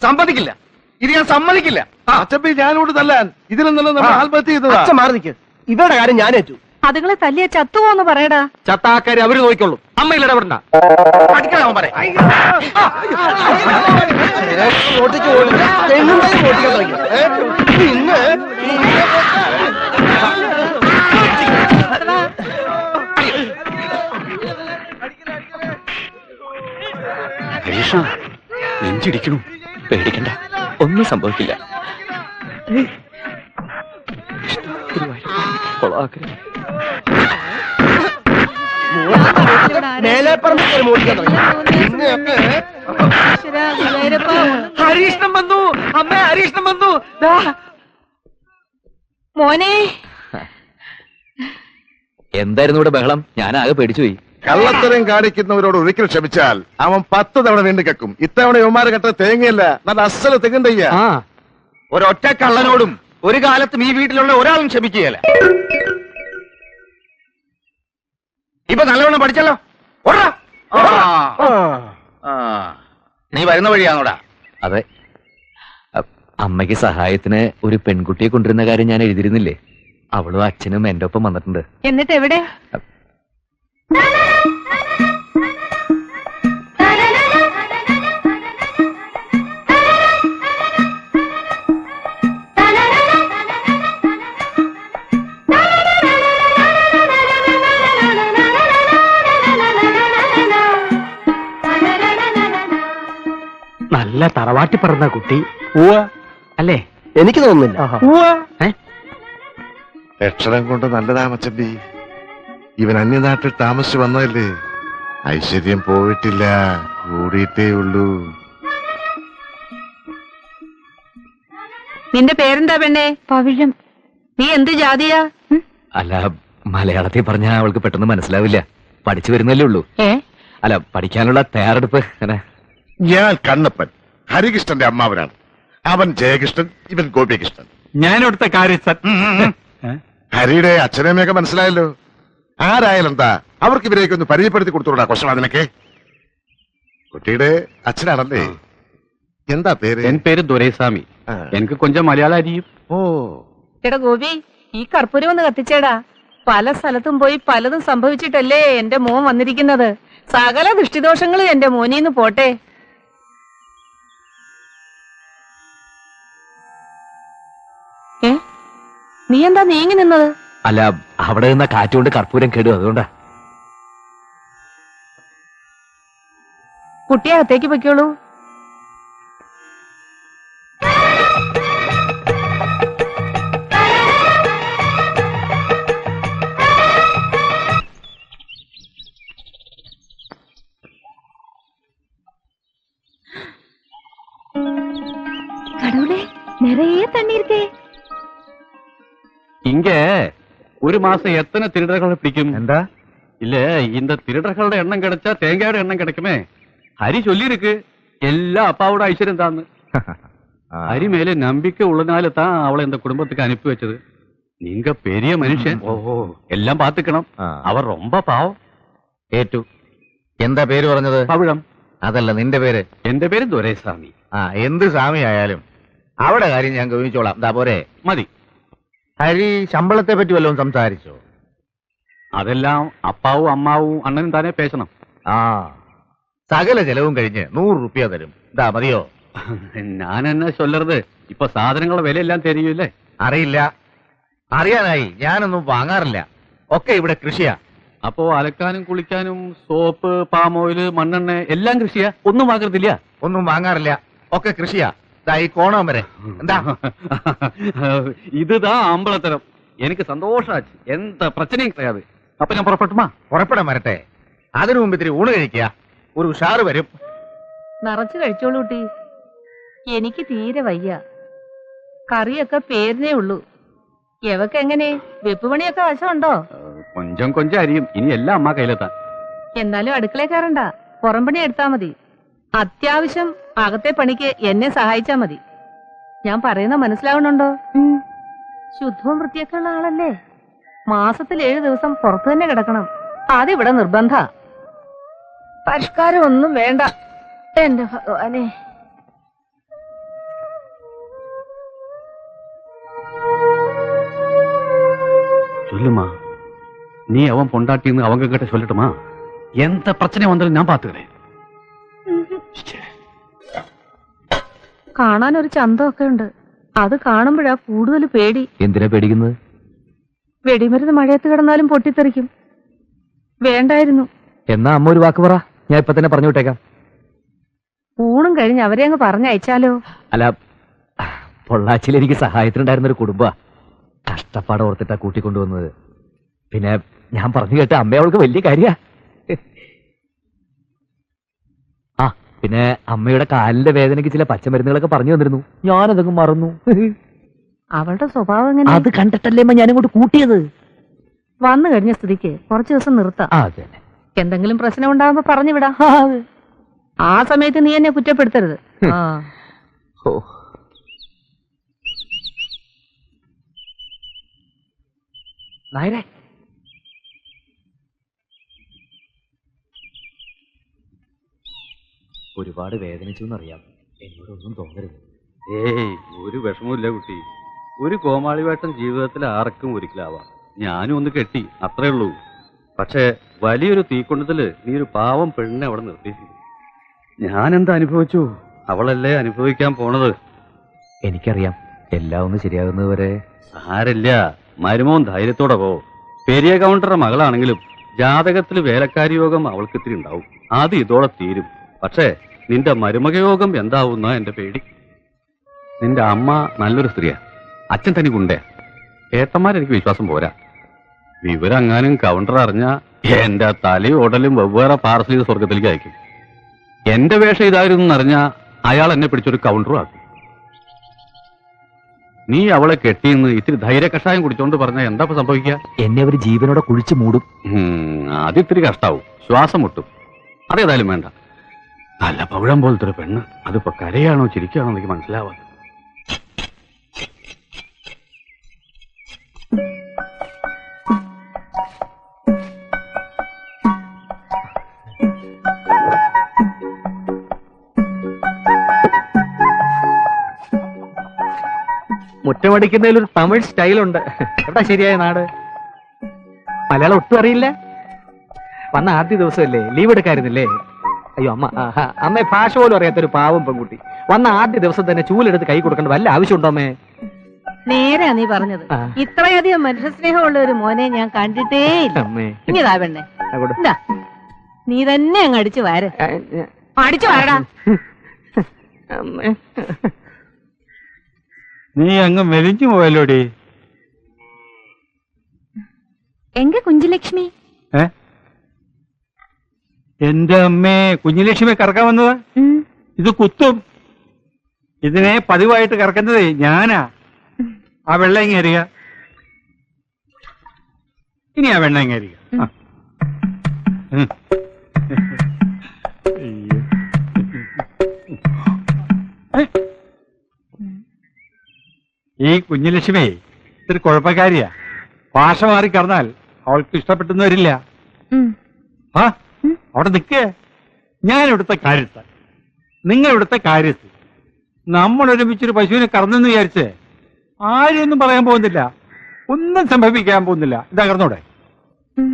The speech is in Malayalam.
സമ്മതിക്കില്ല, ഇത് ഞാൻ സമ്മതിക്കില്ല. അച്ഛപ്പി ഞാനോട് തല്ലാൻ ഇതിലും നല്ല നമ്മൾ ആത്മഹത്യ ചെയ്തതാ. അച്ഛൻ മാറി നിൽക്ക്. ഇവരുടെ കാര്യം ഞാൻ ഏറ്റു. അതുങ്ങളെ തല്ലിയ ചത്തുപോന്ന് പറയടാ. ചത്താക്കാര് അവര് നോക്കിക്കൊള്ളും, അമ്മയിൽ ഇടപെടണ്ട. പഠിക്കണം പറയാം. ഓട്ടിച്ച് ഓട്ടിക്കാൻ തുടങ്ങി. ഇന്ന് ഹരീഷ, നെഞ്ചിടിക്കണു. പേടിക്കണ്ട, ഒന്നും സംഭവിക്കില്ല. മേലേപ്പറമ്പ് ഓടിക്കാൻ തുടങ്ങി. ഹരീഷ്ണം വന്നു, അമ്മ ഹരീഷ്ണം വന്നു. മോനെ, എന്തായിരുന്നു ഇവിടെ ബഹളം? ഞാൻ ആകെ പേടിച്ചുപോയി. കള്ളത്തരം കാണിക്കുന്നവരോട് ഒരിക്കൽ ക്ഷമിച്ചാൽ അവൻ 10 തവണ വീണ്ടും കക്കും. ഇത്തവണ യുവമാരെ കെട്ട തേങ്ങയല്ല, നല്ല അസല് തെങ്ങുണ്ടയ്യ. ഒരൊറ്റ കള്ളനോടും ഒരു കാലത്തും ഈ വീട്ടിലുള്ള ഒരാളും ക്ഷമിക്കുകയല്ല. ഇപ്പൊ നല്ലവണ്ണം പഠിച്ചല്ലോ. നീ വരുന്ന വഴിയാണോടാ? അതെ, അമ്മയ്ക്ക് സഹായത്തിന് ഒരു പെൺകുട്ടിയെ കൊണ്ടുവരുന്ന കാര്യം ഞാൻ എഴുതിയിരുന്നില്ലേ? അവളും അച്ഛനും എന്റെ ഒപ്പം വന്നിട്ടുണ്ട്. എന്നിട്ട് എവിടെ? നല്ല തറവാട്ടി പറഞ്ഞ കുട്ടി അല്ലേ? എനിക്ക് തോന്നുന്നില്ല. ലക്ഷണം കൊണ്ട് നല്ലതാ മച്ചമ്പി. ഇവൻ അന്യനാട്ടിൽ താമസിച്ചു വന്നതല്ലേ. ഐശ്വര്യം പോയിട്ടില്ല, കൂടിയിട്ടേ ഉള്ളൂ. നിന്റെ പേരെന്താ പെണ്ണെ? പവിഴം. നീ എന്ത് ജാതിയാ? അല്ല, മലയാളത്തിൽ പറഞ്ഞാൽ അവൾക്ക് പെട്ടെന്ന് മനസ്സിലാവില്ല. പഠിച്ചു വരുന്നല്ലേ ഉള്ളൂ. അല്ല, പഠിക്കാനുള്ള തയ്യാറെടുപ്പ്. ഞാൻ കണ്ണപ്പൻ, ഹരികൃഷ്ണന്റെ അമ്മാവനാണ്. അവൻ ജയകൃഷ്ണൻ, ഇവൻ ഗോപികൃഷ്ണൻ. ഞാനിവിടുത്തെ കാര്യം. ഹരിയുടെ അച്ഛനമ്മയൊക്കെ മനസ്സിലായല്ലോ. ആരായാലും എന്താ, അവർക്ക് ഇവരെയൊക്കെ ഒന്ന് പരിചയപ്പെടുത്തി കൊടുത്തോടാ കൊശവാദിനൊക്കെ. കുട്ടിയുടെ അച്ഛനാണല്ലേ? എന്താ പേര്? എൻ പേര് ദുരൈസ്വാമി. എനിക്ക് കൊഞ്ചം മലയാളം അറിയും. ഓ, എടാ ഗോപി, ഈ കർപ്പൂരം ഒന്ന് കത്തിച്ചേടാ. പല സ്ഥലത്തും പോയി പലതും സംഭവിച്ചിട്ടല്ലേ എന്റെ മോൻ വന്നിരിക്കുന്നത്. സകല ദൃഷ്ടിദോഷങ്ങളും എന്റെ മോനീന്ന് പോട്ടെ. നീ എന്താ നീങ്ങി നിന്നത്? അല്ല, അവിടെ നിന്ന കാറ്റുകൊണ്ട് കർപ്പൂരം കേടും, അതുകൊണ്ടാ. കുട്ടിയെ അകത്തേക്ക് പൊയ്ക്കോളൂ. கடவுளே, நிறைய தண்ணி இருக்கே. இங்க ஒரு மாசம் எத்தனை திருடர்களை பிடிக்கும்? എന്താ? இல்ல, இந்த திருடர்களோட எண்ணம் கிடைச்சா தேங்காயோட எண்ணம் கிடைக்குமே. ஹரி சொல்லி இருக்கு, எல்லா அப்பாவோட ஐஸ்வர்யம் தான். ஹரி மேல நம்பிக்கை உள்ளனால தான் அவளை இந்த குடும்பத்துக்கு அனுப்பி வச்சது. நீங்க பெரிய மனுஷன், எல்லாம் பாத்துக்கணும். அவர் ரொம்ப பாவம். ഏറ്റു. എന്താ പേര് പറഞ്ഞത്? പവിഴം. അതല്ല, നിന്റെ പേര്? എന്റെ പേര് ദുരൈസ്വാമി. എന്ത് സ്വാമി ആയാലും അവിടെ കാര്യം ഞാൻ ഗവനിച്ചോളാം. എന്താ പോരെ? മതി. ഹരി ശമ്പളത്തെ പറ്റി വല്ലതും സംസാരിച്ചോ? അതെല്ലാം അപ്പാവും അമ്മാവും അണ്ണനും താനേ പേശണം. സകല ചെലവും കഴിഞ്ഞ് 100 രൂപ തരും. ഇതാ മതിയോ? ഞാൻ എന്നാ ചൊല്ലരുത്, ഇപ്പൊ സാധനങ്ങളുടെ വിലയെല്ലാം തരികയില്ലേ? അറിയില്ല, അറിയാനായി. ഞാനൊന്നും വാങ്ങാറില്ല, ഒക്കെ ഇവിടെ കൃഷിയാ. അപ്പോ അലക്കാനും കുളിക്കാനും സോപ്പ്, പാം ഓയില്, മണ്ണെണ്ണ എല്ലാം കൃഷിയാ? ഒന്നും വാങ്ങരുതില്ല? ഒന്നും വാങ്ങാറില്ല, ഒക്കെ കൃഷിയാ. ഈ കോണം വരെ. എന്താ இதுதான் അമ്പലത്തരം. എനിക്ക് സന്തോഷാச்சு. എന്ത പ്രശ്നയും கிடையாது. അപ്പൊ ഞാൻ പുറപ്പെട്ടുമാ? പുറപ്പെടാൻ വരട്ടെ. അതിനു മുമ്പ് ഇത്തിരി ഊണ് കഴിക്കുക, ഒരു ഉഷാറ് വരും. നിറച്ചു കഴിച്ചോളൂ കുട്ടി. എനിക്ക് തീരെ വയ്യ. കറിയൊക്കെ പേരിനേ ഉള്ളൂ. എവക്കെങ്ങനെ വെപ്പ് പണിയൊക്കെ വശമുണ്ടോ? കൊഞ്ചം കൊഞ്ചം അരിയും. ഇനി എല്ലാം അമ്മ കയ്യിലെത്താൻ. എന്നാലും അടുക്കളയിൽ കയറണ്ട, പുറം പണി എടുത്താ മതി. അത്യാവശ്യം അകത്തെ പണിക്ക് എന്നെ സഹായിച്ചാ മതി. ഞാൻ പറയുന്ന മനസ്സിലാവണുണ്ടോ? ശുദ്ധവും വൃത്തിയൊക്കെ ഉള്ള ആളല്ലേ? മാസത്തിൽ 7 ദിവസം പുറത്തു തന്നെ കിടക്കണം. അതിവിടെ നിർബന്ധ. പരിഷ്കാരം ഒന്നും വേണ്ട. എന്റെ ഭഗവാനെ. சொல்லுமா நீ அவன் பொண்டாட்டின்னு அவங்க கிட்ட சொல்லட்டுமா எந்த பிரச்சனை வந்தாலும் ഞാൻ പാത്തുകളെ കാണാൻ ഒരു ചന്തമൊക്കെ ഉണ്ട്. അത് കാണുമ്പോഴാ കൂടുതൽ പേടി. എന്തിനാ പേടിക്കുന്നത്? വെടിമരുന്ന് മഴയത്ത് കിടന്നാലും പൊട്ടിത്തെറിക്കും. വേണ്ടായിരുന്നു. എന്നാ അമ്മ ഒരു വാക്ക് പറ, ഞാൻ ഇപ്പൊ തന്നെ പറഞ്ഞു വിട്ടേക്കാം. ഊണും കഴിഞ്ഞ് അവരെ അങ്ങ് പറഞ്ഞയച്ചാലോ? അല്ല, പൊള്ളാച്ചിയിൽ എനിക്ക് സഹായത്തിനുണ്ടായിരുന്ന ഒരു കുടുംബ കഷ്ടപ്പാട് ഓർത്തിട്ടാ കൂട്ടിക്കൊണ്ടുവന്നത്. പിന്നെ ഞാൻ പറഞ്ഞു കേട്ട അമ്മ അവൾക്ക് വലിയ കാര്യ. ആ പിന്നെ അമ്മയുടെ കാലിന്റെ വേദനയ്ക്ക് ചില പച്ചമരുന്നുകളൊക്കെ പറഞ്ഞു തന്നിരുന്നു. ഞാനതൊക്കെ മറന്നു. അവളുടെ സ്വഭാവം എങ്ങനെ? അത് കണ്ടിട്ടല്ലേ അമ്മ ഞാനിങ്ങോട്ട് കൂട്ടിയത്. വന്നു കഴിഞ്ഞ സ്ഥിതിക്ക് കുറച്ചു ദിവസം നിർത്താം. അതെ, എന്തെങ്കിലും പ്രശ്നം ഉണ്ടാകുമ്പോ പറഞ്ഞു വിടാം. ആ സമയത്ത് നീ എന്നെ കുറ്റപ്പെടുത്തരുത്. ആ ഓ, നായരെ, ഒരുപാട് വേദനിച്ചു എന്നറിയാം. എന്നോടൊന്നും തോന്നരുത്. ഏയ് ഒരു വിഷമമില്ല കുട്ടി. ഒരു കോമാളി വേട്ടം ജീവിതത്തിൽ ആർക്കും ഒരിക്കലാവാം. ഞാനും ഒന്ന് കെട്ടി, അത്രേ ഉള്ളൂ. പക്ഷേ വലിയൊരു തീക്കൊണ്ടതില് നീ ഒരു പാവം പെണ്ണിനെ അവിടെ നിർത്തിയിട്ടുണ്ട്. ഞാൻ എന്താ അനുഭവിച്ചു, അവളല്ലേ അനുഭവിക്കാൻ പോണത്. എനിക്കറിയാം, എല്ലാം ഒന്ന് ശരിയാകുന്നത് വരെ. സാരില്ല, മരുമോൻ ധൈര്യത്തോടെ പോ. പെരിയ കൗണ്ടറുടെ മകളാണെങ്കിലും ജാതകത്തിൽ വേലക്കാരി യോഗം അവൾക്ക് ഇത്തിരി ഉണ്ടാവും. അത് ഇതോടെ തീരും. പക്ഷേ നിന്റെ മരുമക യോഗം എന്താവുന്ന എന്റെ പേടി. നിന്റെ അമ്മ നല്ലൊരു സ്ത്രീയാ, അച്ഛൻ തനി ഗുണ്ടേ. ഏത്തന്മാരെനിക്ക് വിശ്വാസം പോരാ. വിവരം അങ്ങാനും കൗണ്ടർ അറിഞ്ഞ എന്റെ തലയും ഉടലും വെവ്വേറെ പാർസൽ ചെയ്ത് സ്വർഗത്തിലേക്ക് അയക്കും. എന്റെ വേഷം ഇതായിരുന്നു എന്നറിഞ്ഞ അയാൾ എന്നെ പിടിച്ചൊരു കൗണ്ടറും ആക്കും. നീ അവളെ കെട്ടിയെന്ന് ഇത്തിരി ധൈര്യ കഷായം കുടിച്ചോണ്ട് പറഞ്ഞ എന്താ സംഭവിക്കുക? എന്നെ അവർ ജീവനോടെ കുഴിച്ചു മൂടും. അതിത്തിരി കഷ്ടാവും, ശ്വാസം മുട്ടും. അതേതായാലും വേണ്ട. നല്ല പവിഴം പോലത്തെ ഒരു പെണ്ണ്, അതിപ്പോ കരയാണോ ചിരിക്കാണോ എനിക്ക് മനസ്സിലാവാം. മുറ്റമടിക്കുന്നതിൽ ഒരു തമിഴ് സ്റ്റൈലുണ്ട്. എവിടെ ശരിയായ നാട്? മലയാളം ഒട്ടും അറിയില്ല. വന്ന ആദ്യ ദിവസമല്ലേ, ലീവ് എടുക്കായിരുന്നില്ലേ? അയ്യോ അമ്മ, അമ്മ ഭാഷ പോലും അറിയാത്തൊരു പാവം പെൺകുട്ടി. വന്ന ആദ്യ ദിവസം തന്നെ ചൂലെടുത്ത് കൈ കൊടുക്കേണ്ട വല്ല ആവശ്യമുണ്ടോ അമ്മേ? നേരാ നീ പറഞ്ഞത്. ഇത്രയധികം മനുഷ്യസ്നേഹമുള്ള ഒരു മോനെ ഞാൻ കണ്ടിട്ടേ ഇല്ല. ഇനിതാ പെണ്ണെ, എന്താ നീ തന്നെ അങ്ങ് അടിച്ചു വാര. അടിച്ചു വാരടാ. നീ അങ്ങ് മെലിഞ്ഞു പോയല്ലോടി. എങ്ക കുഞ്ചലക്ഷ്മി? എന്റെ അമ്മേ, കുഞ്ഞുലക്ഷ്മി കറക്കാൻ വന്നത് ഇത് കുത്തും. ഇതിനെ പതിവായിട്ട് കറക്കുന്നതേ ഞാനാ. ആ വെള്ളം ഇങ്ങ അറിയ, ഇനി ആ വെള്ളം ഇങ്ങ അറിയ. ഈ കുഞ്ഞുലക്ഷ്മി ഇത്തിരി കുഴപ്പക്കാരിയാ. ഭാഷ മാറി കറന്നാൽ അവൾക്ക് ഇഷ്ടപ്പെട്ടെന്ന് വരില്ല. ആ അവിടെ നിൽക്കേ. ഞാൻ ഇവിടുത്തെ കാര്യസ്ഥ, നിങ്ങൾ ഇവിടുത്തെ കാര്യസ്ഥ. നമ്മൾ ഒരുമിച്ചൊരു പശുവിനെ കറന്നെന്ന് വിചാരിച്ച് ആരും ഒന്നും പറയാൻ പോകുന്നില്ല, ഒന്നും സംഭവിക്കാൻ പോകുന്നില്ല. ഇതാ കറന്നോടെ.